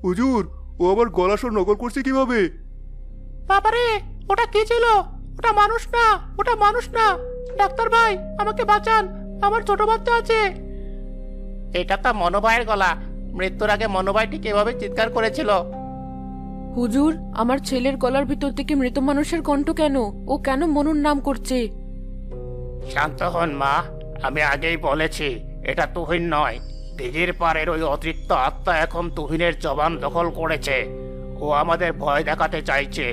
হুজুর, ও আবার গলা স্বর নকল করছে কিভাবে? বাবারে, ওটা কি ছিল? ওটা মানুষ না, ওটা মানুষ না। ডাক্তার ভাই, আমাকে বাঁচান, আমার ছোট বাচ্চা আছে। এটা তো মনোভাইয়ের গলা। মৃত্যুর আগে মনোভাই ঠিক এভাবে চিৎকার করেছিল। হুজুর, আমার ছেলের গলার ভিতর থেকে মৃত মানুষের কণ্ঠ কেন? ও কেন মনুর নাম করছে? শান্ত হন মা, আমি আগেই বলেছি এটা তুহিন নয়। দিঘির পাড়ের ওই অতৃপ্ত আত্মা এখন তুহিনের জবান দখল করেছে। ও আমাদের ভয় দেখাতে চাইছে।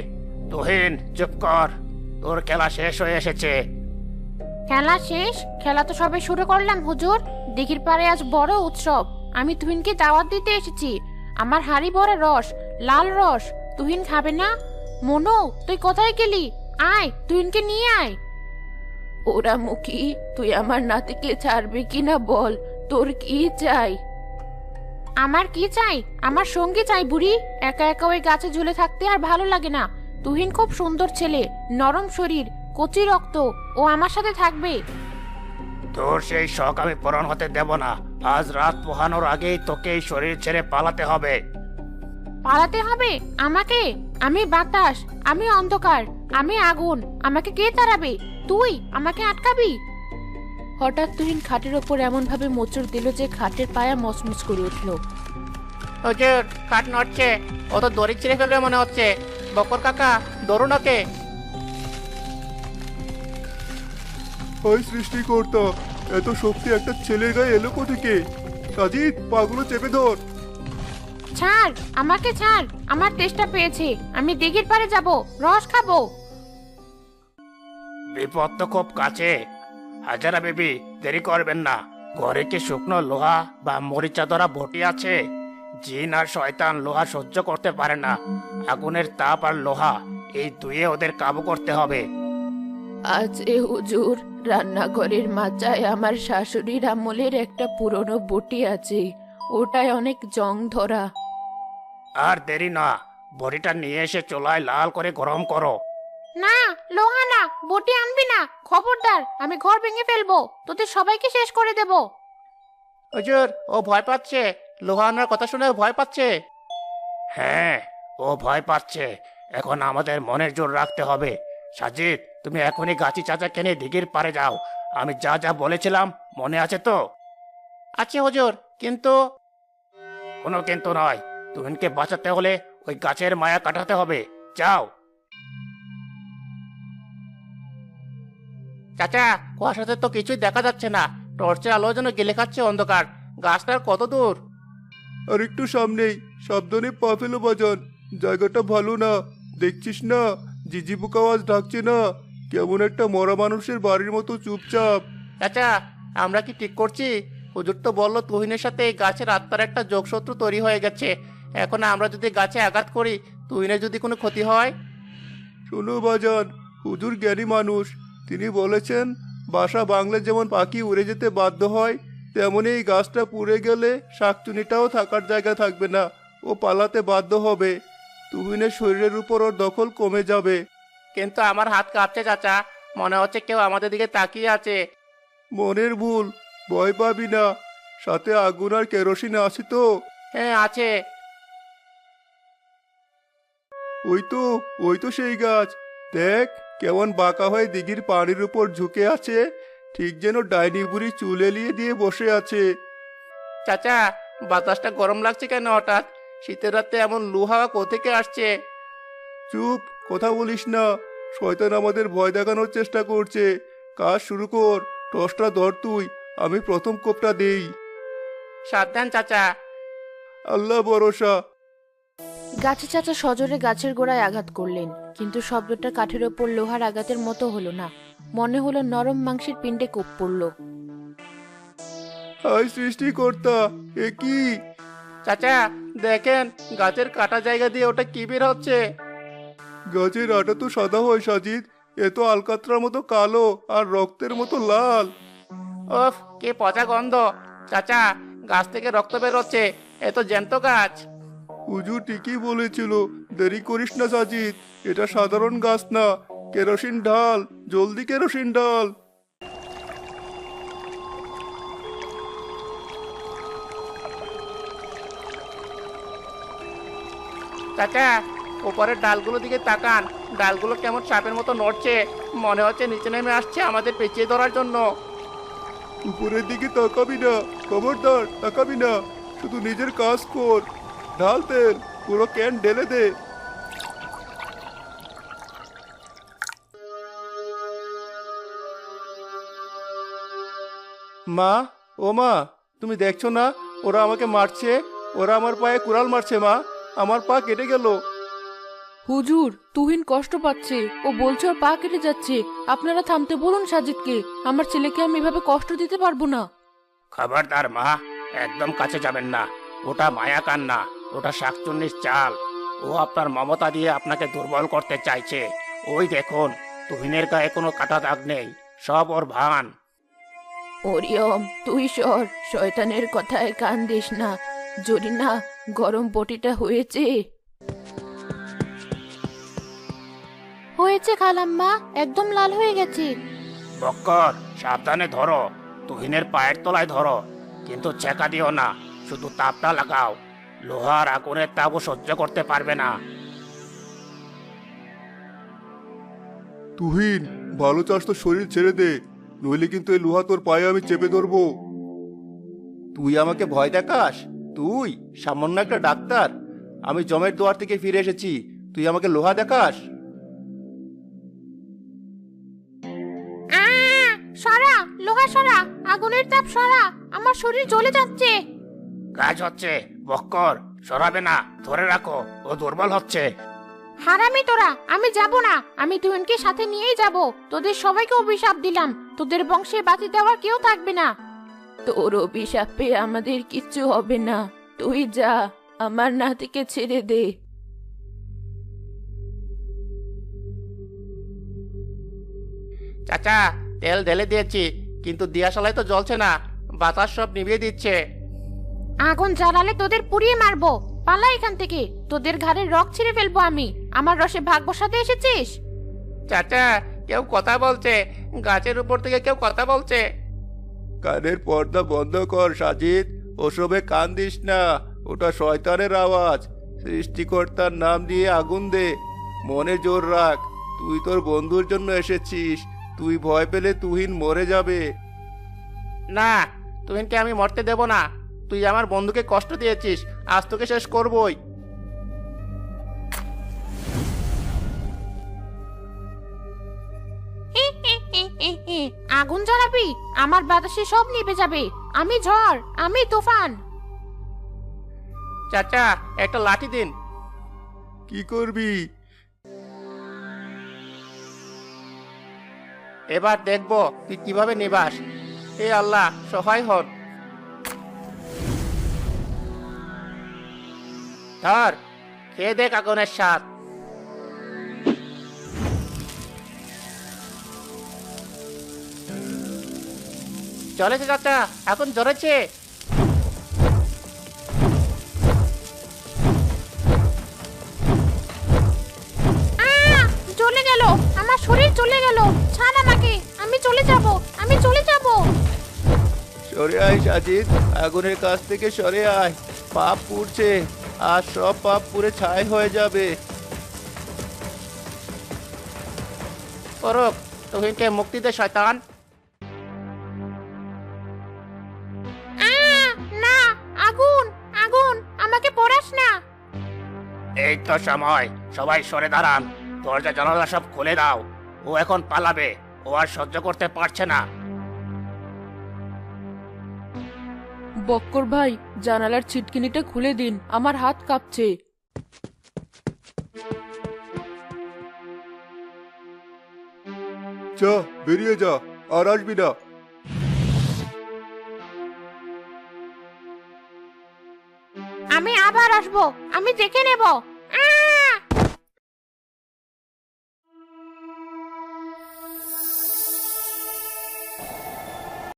তুহিন, চুপ কর, তোর খেলা শেষ হয়ে এসেছে। খেলা শেষ? খেলা তো সবে শুরু করলাম হুজুর। দিঘির পাড়ে আজ বড় উৎসব। আমি তুহিনকে দাওয়াত দিতে এসেছি। আমার হাড়ি ভরা রস, লাল রস। তুহিন খাবে না? মনু, তুই কোথায় গেলি? আয়, তুহিনকে নিয়ে আয়। ওরা মুখী, তুই আমার নাতিকে ছাড়বি কিনা বল, তোর কি চাই? আমার কি চাই? আমার সঙ্গী চাই বুড়ি। একা একা ওই গাছে ঝুলে থাকতে আর ভালো লাগে না। তুহিন খুব সুন্দর ছেলে, নরম শরীর, কচি রক্ত। ও আমার সাথে থাকবে। তোর সেই শখ আমি পূরণ হতে দেব না। আজ রাত পোহানোর আগেই তোকে এই শরীর ছেড়ে পালাতে হবে। পালাতে হবে আমাকে? আমি বাতাস, আমি অন্ধকার, আমি আগুন। আমাকে কে তাড়াবে? তুই আমাকে আটকাবি? হঠাৎ তুহিন খাটের ওপর এমন ভাবে মোচড় দিল যে খাটের পায়া মচমচ করে উঠল। হুজুর, কাঠ নড়ছে। ও তো দড়ি ছিঁড়ে ফেলবে মনে হচ্ছে। বকর কাকা, ধরুন ওকে। হায় সৃষ্টিকর্তা, এত শক্তি একটা ছেলের গায়ে এলো কোথেকে? সাজিদ, পাগুলো চেপে ধর। ছাড়, আমাকে ছাড়। আমার তেষ্টা পেয়েছে। আমি দিঘির পাড়ে যাব, রস খাবো। বিপদ তো খুব কাছে। হাজারা বেবি, দেরি করবেন না। ঘরে কি শুকনো লোহা বা মরিচা ধরা বটি আছে? জিন আর শয়তান লোহা সহ্য করতে পারে না। আগুনের তাপ আর লোহা, এই দুয়ে ওদের কাবু করতে হবে। আছে হুজুর, রান্নাঘরের মাচায় আমার শাশুড়ির আমলের একটা পুরনো বটি আছে, ওটায় অনেক জং ধরা। আর দেরি না, বড়িটা নিয়ে এসে চুলায় লাল করে গরম করো। না, লোহা না, বটি আনবি না। খবরদার, আমি ঘর ভেঙে ফেলবো। তোদের সবাইকে শেষ করে দেব। হুজুর, ও ভয় পাচ্ছে। লোহা আনার কথা শুনে ভয় পাচ্ছে। হ্যাঁ, ও ভয় পাচ্ছে। এখন আমাদের মনের জোর রাখতে হবে। সাজিদ, তুমি এখনই গাছি চাচাকে নিয়ে দিঘির পাড়ে যাও। আমি যা যা বলেছিলাম মনে আছে তো? আছে হুজুর, কিন্তু কোনো কিন্তু নয়। তুহিনকে বাঁচাতে হলে ওই গাছের মায়া কাটাতে হবে। যাও। চাচা, কুয়াশাতে তো কিছুই দেখা যাচ্ছে না। টর্চের আলো যেন গেলে খাচ্ছে অন্ধকার। গাছটার কত দূর? আর একটু সামনেই, সাবধানে পা ফেলো বাজান। জায়গাটা ভালো না, দেখছিস না? জিজি পোকা আওয়াজ ডাকছে না? কেমন একটা মরা মানুষের বাড়ির মতো চুপচাপ। চাচা, আমরা কি ঠিক করছি? হুজুর তো বললো তুহিনের সাথে এই গাছের আত্মার একটা যোগসূত্র তৈরি হয়ে গেছে। এখন আমরা যদি গাছে আঘাত করি, তুহিনের যদি কোনো ক্ষতি হয়? শোনো বাজান, হুজুর জ্ঞানী মানুষ। তিনি বলেছেন, বাসা বাংলা যেমন পাখি উড়ে যেতে বাধ্য হয়, তেমনি এই গাছটা পুড়ে গেলে শাকচুনিটাও থাকার জায়গা থাকবে না। ও পালাতে বাধ্য হবে। তুহিনের শরীরের উপর ওর দখল কমে যাবে। কিন্তু আমার হাত কাঁপছে চাচা। মনে হচ্ছে কেউ আমাদের দিকে তাকিয়ে আছে। মনের ভুল, ভয় পাবি না। সাথে আগুন আর কেরোসিন আছে তো? হ্যাঁ, আছে। ওই তো, ওই তো সেই গাছ। দেখ কেমন বাঁকা হয়ে দিঘির পানির উপর ঝুঁকে আছে, ঠিক যেন ডাইনি বুড়ি চুল এলিয়ে দিয়ে বসে আছে। চাচা, বাতাসটা গরম লাগছে কেন হঠাৎ? শীতের রাতে এমন লু হাওয়া কোত্থেকে আসছে? চুপ, কথা বলিস না। শয়তান আমাদের ভয় দেখানোর চেষ্টা করছে। কাজ শুরু কর, টসটা ধর তুই। আমি প্রথম কোপটা দেই। সাবধান চাচা। আল্লাহ ভরসা। গাছে চাচা সজোরে গাছের গোড়ায় আঘাত করলেন, কিন্তু শব্দটা কাঠের ওপর লোহার আঘাতের মতো হলো না। মনে হলো নরম মাংসের পিণ্ডে কোপ পড়ল। হায় সৃষ্টিকর্তা, এ কি? চাচা, দেখেন গাছের কাটা জায়গা দিয়ে ওটা কি বের হচ্ছে? গাছের আটা তো সাদা হয় সাজিদ, এ তো আলকাতরার মতো কালো আর রক্তের মতো লাল। ওফ, কি পচা গন্ধ! চাচা, গাছ থেকে রক্ত বের হচ্ছে। এ তো জ্যান্ত গাছ। হুজুর ঠিকই বলেছিল। দেরি করিস না সাজিদ, এটা সাধারণ গাছ না। কেরোসিন ঢাল, জলদি কেরোসিন ঢাল। চাচা, ওপরের ডালগুলোর দিকে তাকান। ডালগুলো কেমন সাপের মতো নড়ছে, মনে হচ্ছে নিচে নেমে আসছে আমাদের পেঁচিয়ে ধরার জন্য। উপরের দিকে তাকাবি না, খবরদার তাকাবি না, শুধু নিজের কাজ কর। ঢাল তেল, পুরো ক্যান ঢেলে দে। মা, ও মা, তুমি দেখছো না ওরা আমাকে মারছে? ওরা আমার পায়ে কুড়াল মারছে মা, আমার পা কেটে গেল। হুজুর, তুহিন কষ্ট পাচ্ছে, ও বলছে ওর পা কেটে যাচ্ছে। আপনারা থামতে বলুন সাজিদকে, আমার ছেলেকে আমি এভাবে কষ্ট দিতে পারবো না। খবরদার মা, একদম কাছে যাবেন না। ওটা মায়া কান্না, ওটা শাকচুন্নির চাল। ও আপনার মমতা দিয়ে আপনাকে দুর্বল করতে চাইছে। ওই দেখুন, তুহিনের গায়ে কোনো কাটা দাগ নেই, সব ওর ভান। ওরিয়ম, তুই সর, শয়তানের কথায় কান দিস না। যদি না গরম পটিটা হয়েছে। হয়েছে খালাম্মা, একদম লাল হয়ে গেছে। বক্কর, সাবধানে ধরো, তুহিনের পায়ের তলায় ধরো, কিন্তু ছেঁকা দিও না, শুধু তাপটা লাগাও। লোহার আগুনের তাপও সহ্য করতে পারবে না। তুহিন, ভালো চাস তো শরীর ছেড়ে দে, নইলে কিন্তু এই লোহা তোর পায়ে আমি চেপে ধরবো। তুই আমাকে ভয় দেখাস? তুই সামান্য একটা ডাক্তার, আমি জমের দুয়ার থেকে ফিরে এসেছি, তুই আমাকে লোহা দেখাস? সরা, লোহা সরা, আগুনের তাপ সরা, আমার শরীর জ্বলে যাচ্ছে। কাজ হচ্ছে, বক্কর, সরাবে না, ধরে রাখো, ও দুর্বল হচ্ছে। হারামি তোরা, আমি যাব না। আমি তুহিনকে সাথে নিয়েই যাব। তোদের সবাইকে অভিশাপ দিলাম, তোদের বংশে বাঁচি দেওয়ার কেউ থাকবে না। তোর অভিশাপে আমাদের কিচ্ছু হবে না, তুই যা, আমার নাতিকে ছেড়ে দে। চাচা, তেল ঢেলে দিয়েছি, কিন্তু দিয়াশালায় তো জ্বলছে না, বাতাস সব নিভিয়ে দিচ্ছে। আগুন জ্বালালে তোদের পুড়িয়ে মারবো। পালা এখান থেকে, তোদের ঘাড়ের রক ছিঁড়ে ফেলবো আমি। আমার রসে ভাগ বসাতে এসেছিস? চাচা, কেউ কথা বলছে, গাছের উপর থেকে কেউ কথা বলছে। কানের পর্দা বন্ধ কর সাজিদ, ওসবে কান দিস না, ওটা শয়তানের আওয়াজ। সৃষ্টিকর্তার নাম দিয়ে আগুন দে, মনে জোর রাখ, তুই তোর বন্ধুর জন্য এসেছিস, তুই ভয় পেলে তুহিন মরে যাবে। না, তুহিনকে আমি মরতে দেব না। তুই আমার বন্ধুকে কষ্ট দিয়েছিস, আজ তোকে শেষ করবই। আগুন জ্বালাবি? আমার বাতাসে সব নিভে যাবে। আমি ঝড়, আমি তুফান। চাচা, একটা লাঠি দিন। কি করবি? এবার দেখবো তুই কিভাবে নিবাস। হে আল্লাহ, সহায় হন। ধর, খেয়ে দেখ আগুনের স্বাদ। চলেছে চাচা, আগুন জ্বরেছে। চলে গেল, আমার শরীর চলে গেল। ছাড় আমাকে, আমি চলে যাব, আমি চলে যাব। সরে আয় সাজিদ, আগুনের কাছ থেকে সরে আয়, পাপ পুড়ছে, আর সব পাপ পুড়ে ছাই হয়ে যাবে। করুক, তুহিনকে মুক্তি দে শয়তান। না, আগুন, আগুন, আমাকে পোড়াস না। এই তো সময়, সবাই সরে দাঁড়ান, দরজা জানালা সব খুলে দাও। ও এখন পালাবে, ও আর সহ্য করতে পারছে না। বক্কর ভাই, জানালার ছিটকিনিটা খুলে দিন, আমার হাত কাঁপছে। যা, বেরিয়ে যা, আর আসবি না। আমি আবার আসবো, আমি দেখে নেব।